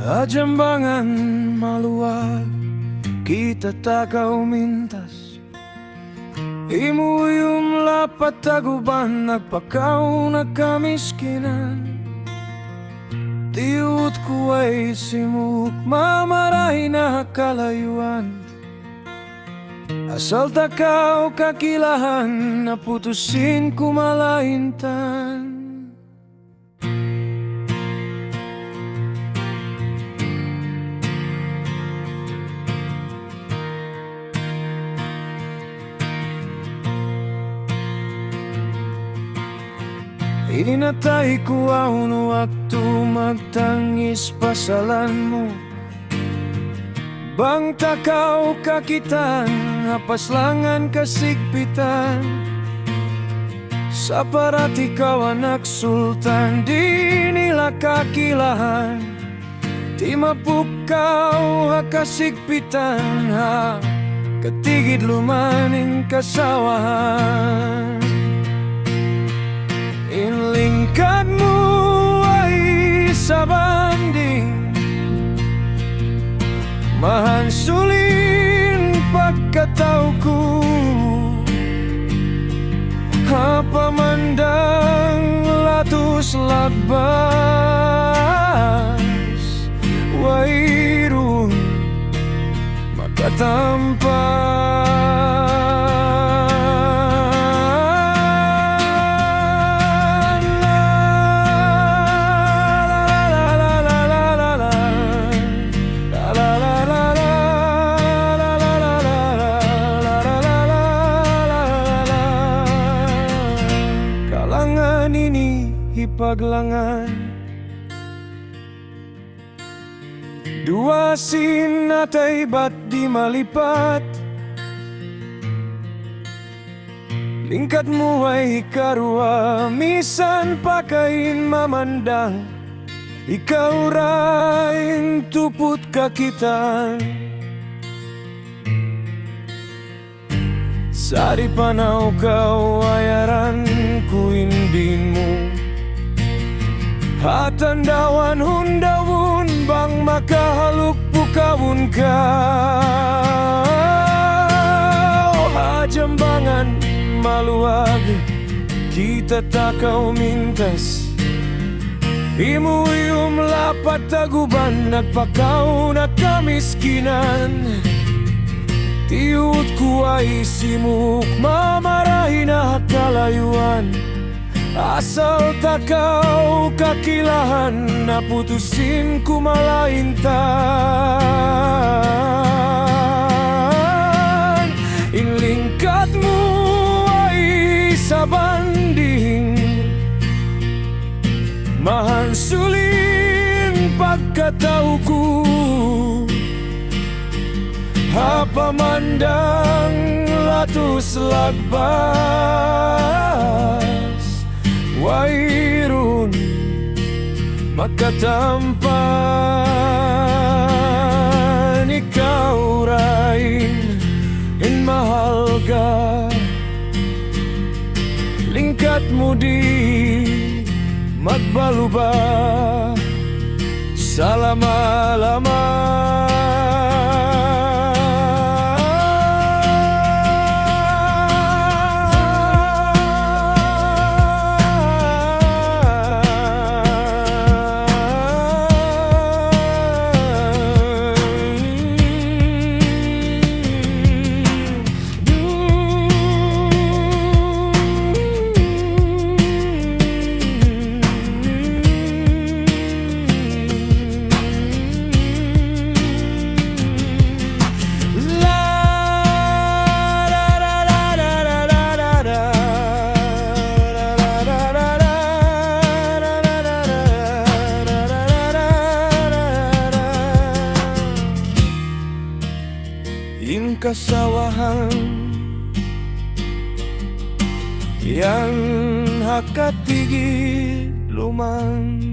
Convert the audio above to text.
Ajambangan maluwag, kita tagaw mintas. Imuyom lapat taguban, nagpakaw nagkamiskinan. Tiut ko ay simuk, mamarahin na kalayuan. Asal takaw kakilahan, naputusin kumalaintan. Inatay ko ang waktu magtangis pasalanmu. Bang takaw kakitan, hapaslangan kasigpitan. Sa parat ikaw anak sultan, di nila kakilahan. Di mapukaw hakasigpitan, ha katigid lumaning kasawahan. Inlingkad mo ay sa banding, mahansulin pagkatao ko. Hapamandang latus labas, wairun makatampas. Ini hipaglangan, dua sinatay ba't di malipat? Lingkad mo ay karwa, misan pakain mamandang. Ikaw raing tuput kakitan. Sari panaw kawayaran ku indin mo, hatandawan hundawun bang makahaluk pukawun ka. Hajambangan maluwag, kita takaw mintas. Imuyom lapat taguban, nagpakaw na kamiskinan. Tiut ko ay simuk, mamarahin na kalayuan. Asal takaw kakilahan, naputusin kumalaintan. Inlingkad mo ay sa banding, mahansulin pagkatao ko. Hapamandang latus lagbas, wairun makatampan. Ikaw rain in mahal ka, lingkat mo di magbaluba sa lama-lama. Kasawahan yang hakatigid luman.